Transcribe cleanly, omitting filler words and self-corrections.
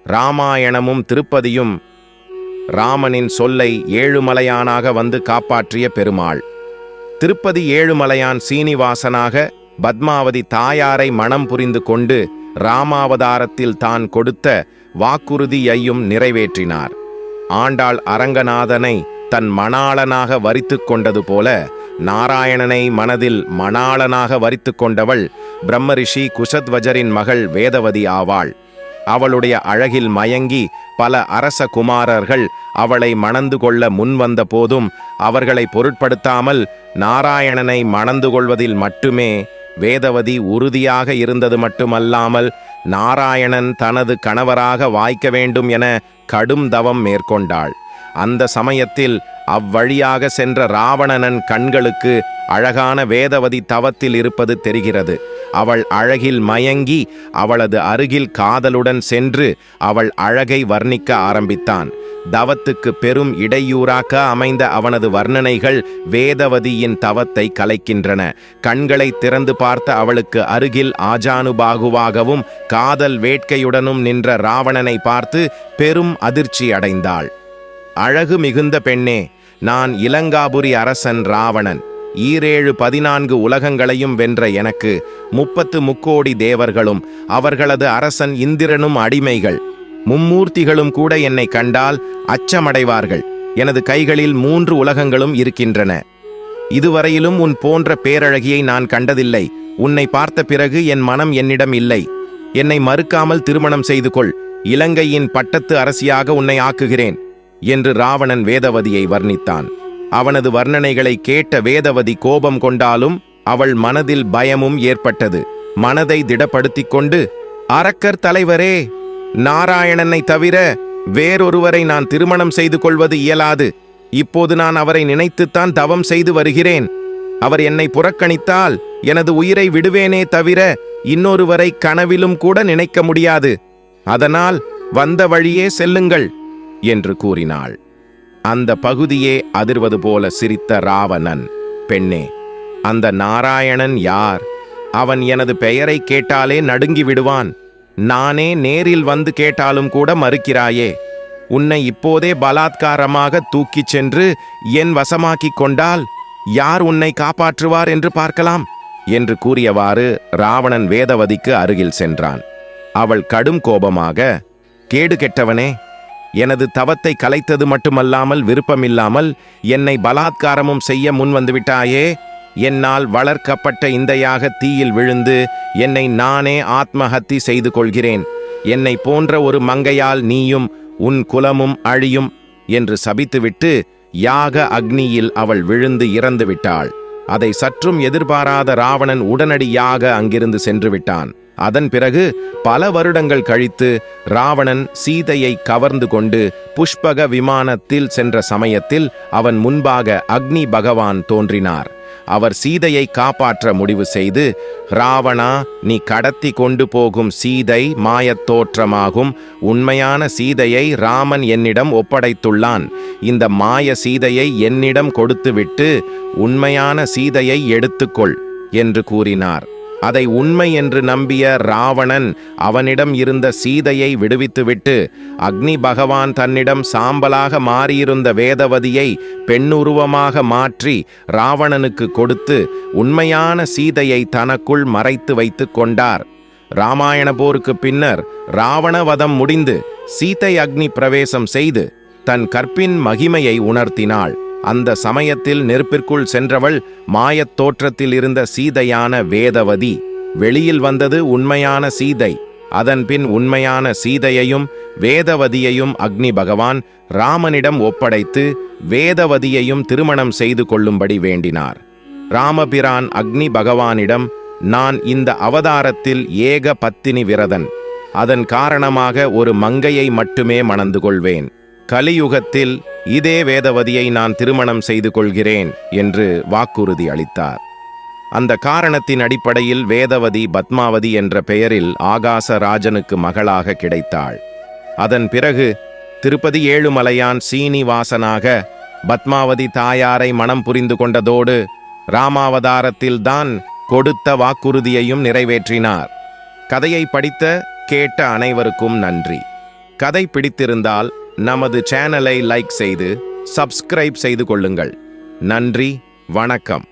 ராமாயணமும் திருப்பதியும் ராமனின் சொல்லை ஏழுமலையானாக வந்து காப்பாற்றிய பெருமாள். திருப்பதி ஏழுமலையான் சீனிவாசனாக பத்மாவதி தாயாரை மணம் புரிந்து கொண்டு ராமாவதாரத்தில் தான் கொடுத்த வாக்குறுதியையும் நிறைவேற்றினார். ஆண்டாள் அரங்கநாதனை தன் மணாளனாக வரித்து கொண்டது போல நாராயணனை மனதில் மணாளனாக வரித்து கொண்டவள் பிரம்மரிஷி குஷத்வஜரின் மகள் வேதவதி ஆவாள். அவளுடைய அழகில் மயங்கி பல அரச குமாரர்கள் அவளை மணந்து கொள்ள முன்வந்த போதும் அவர்களை பொருட்படுத்தாமல் நாராயணனை மணந்து கொள்வதில் மட்டுமே வேதவதி உறுதியாக இருந்தது மட்டுமல்லாமல் நாராயணன் தனது கணவராக வாய்க்க வேண்டும் என கடும் தவம் மேற்கொண்டாள். அந்த சமயத்தில் அவ்வழியாக சென்ற ராவணனன் கண்களுக்கு அழகான வேதவதி தவத்தில் இருப்பது தெரிகிறது. அவள் அழகில் மயங்கி அவளது அருகில் காதலுடன் சென்று அவள் அழகை வர்ணிக்க ஆரம்பித்தான். தவத்துக்கு பெரும் இடையூறாக அமைந்த அவனது வர்ணனைகள் வேதவதியின் தவத்தை கலைக்கின்றன. கண்களை திறந்து பார்த்த அவளுக்கு அருகில் ஆஜானுபாகுவாகவும் காதல் வேட்கையுடனும் நின்ற ராவணனை பார்த்து பெரும் அதிர்ச்சி அடைந்தாள். அழகு மிகுந்த பெண்ணே, நான் இலங்காபுரி அரசன் ராவணன். 14 உலகங்களையும் வென்ற எனக்கு 33 தேவர்களும் அவர்களது அரசன் இந்திரனும் அடிமைகள். மும்மூர்த்திகளும் கூட என்னை கண்டால் அச்சமடைவார்கள். எனது கைகளில் 3 உலகங்களும் இருக்கின்றன. இதுவரையிலும் உன் போன்ற பேரழகியை நான் கண்டதில்லை. உன்னை பார்த்த பிறகு என் மனம் என்னிடம் இல்லை. என்னை மறுக்காமல் திருமணம் செய்து கொள். இலங்கையின் பட்டத்து அரசியாக உன்னை ஆக்குகிறேன் என்று ராவணன் வேதவதியை வர்ணித்தான். அவனது வர்ணனைகளை கேட்ட வேதவதி கோபம் கொண்டாலும் அவள் மனதில் பயமும் ஏற்பட்டது. மனதை திடப்படுத்திக் கொண்டு, அரக்கர் தலைவரே, நாராயணனை தவிர வேறொருவரை நான் திருமணம் செய்து கொள்வது இயலாது. இப்போது நான் அவரை நினைத்துத்தான் தவம் செய்து வருகிறேன். அவர் என்னை புறக்கணித்தால் எனது உயிரை விடுவேனே தவிர இன்னொருவரை கனவிலும் கூட நினைக்க முடியாது. அதனால் வந்த வழியே செல்லுங்கள் என்று கூறினாள். அந்த பகுதியே அதிர்வது போல சிரித்த ராவணன், பெண்ணே, அந்த நாராயணன் யார்? அவன் எனது பெயரை கேட்டாலே நடுங்கி விடுவான். நானே நேரில் வந்து கேட்டாலும் கூட மறுக்கிறாயே. உன்னை இப்போதே பலாத்காரமாக தூக்கிச் சென்று என் வசமாக்கிக் கொண்டால் யார் உன்னை காப்பாற்றுவார் என்று பார்க்கலாம் என்று கூறியவாறு ராவணன் வேதவதிக்கு அருகில் சென்றான். அவள் கடும் கோபமாக, கேடு கெட்டவனே, எனது தவத்தை கலைத்தது மட்டுமல்லாமல் விருப்பமில்லாமல் என்னை பலாத்காரமும் செய்ய முன்வந்துவிட்டாயே. என்னால் வளர்க்கப்பட்ட இந்த யாக தீயில் விழுந்து என்னை நானே ஆத்மஹத்தி செய்து கொள்கிறேன். என்னை போன்ற ஒரு மங்கையால் நீயும் உன் குலமும் அழியும் என்று சபித்துவிட்டு யாக அக்னியில் அவள் விழுந்து இறந்து விட்டாள். அதை சற்றும் எதிர்பாராத ராவணன் உடனடியாக அங்கிருந்து சென்று விட்டான். அதன் பிறகு பல வருடங்கள் கழித்து ராவணன் சீதையை கவர்ந்து கொண்டு புஷ்பக விமானத்தில் சென்ற சமயத்தில் அவன் முன்பாக அக்னி பகவான் தோன்றினார். அவர் சீதையை காப்பாற்ற முடிவு செய்து, ராவணா, நீ கடத்தி கொண்டு போகும் சீதை மாயத் தோற்றமாகும். உண்மையான சீதையை ராமன் என்னிடம் ஒப்படைத்துள்ளான். இந்த மாய சீதையை என்னிடம் கொடுத்துவிட்டு உண்மையான சீதையை எடுத்துக்கொள் என்று கூறினார். அதை உண்மை என்று நம்பிய ராவணன் அவனிடம் இருந்த சீதையை விடுவித்துவிட்டு அக்னி பகவான் தன்னிடம் சாம்பலாக மாறியிருந்த வேதவதியை பெண்ணுருவமாக மாற்றி ராவணனுக்கு கொடுத்து உண்மையான சீதையை தனக்குள் மறைத்து வைத்து கொண்டார். ராமாயண போருக்கு பின்னர் ராவணவதம் முடிந்து சீதை அக்னி பிரவேசம் செய்து தன் கற்பின் மகிமையை உணர்த்தினாள். அந்த சமயத்தில் நெருப்பிற்குள் சென்றவள் மாயத் தோற்றத்தில் இருந்த சீதையான வேதவதி. வெளியில் வந்தது உண்மையான சீதை. அதன்பின் உண்மையான சீதையையும் வேதவதியையும் அக்னி பகவான் ராமனிடம் ஒப்படைத்து வேதவதியையும் திருமணம் செய்து கொள்ளும்படி வேண்டினார். ராமபிரான் அக்னி பகவானிடம், நான் இந்த அவதாரத்தில் ஏக பத்தினி விரதன். அதன் காரணமாக ஒரு மங்கையை மட்டுமே மணந்து கொள்வேன். கலியுகத்தில் இதே வேதவதியை நான் திருமணம் செய்து கொள்கிறேன் என்று வாக்குறுதி அளித்தார். அந்த காரணத்தின் அடிப்படையில் வேதவதி பத்மாவதி என்ற பெயரில் ஆகாசராஜனுக்கு மகளாக கிடைத்தாள். அதன் பிறகு திருப்பதி ஏழுமலையான் சீனிவாசனாக பத்மாவதி தாயாரை மணம் புரிந்து கொண்டதோடு ராமாவதாரத்தில்தான் கொடுத்த வாக்குறுதியையும் நிறைவேற்றினார். கதையை படித்த கேட்ட அனைவருக்கும் நன்றி. கதை பிடித்திருந்தால் நமது சேனலை லைக் செய்து சப்ஸ்கிரைப் செய்து கொள்ளுங்கள். நன்றி, வணக்கம்.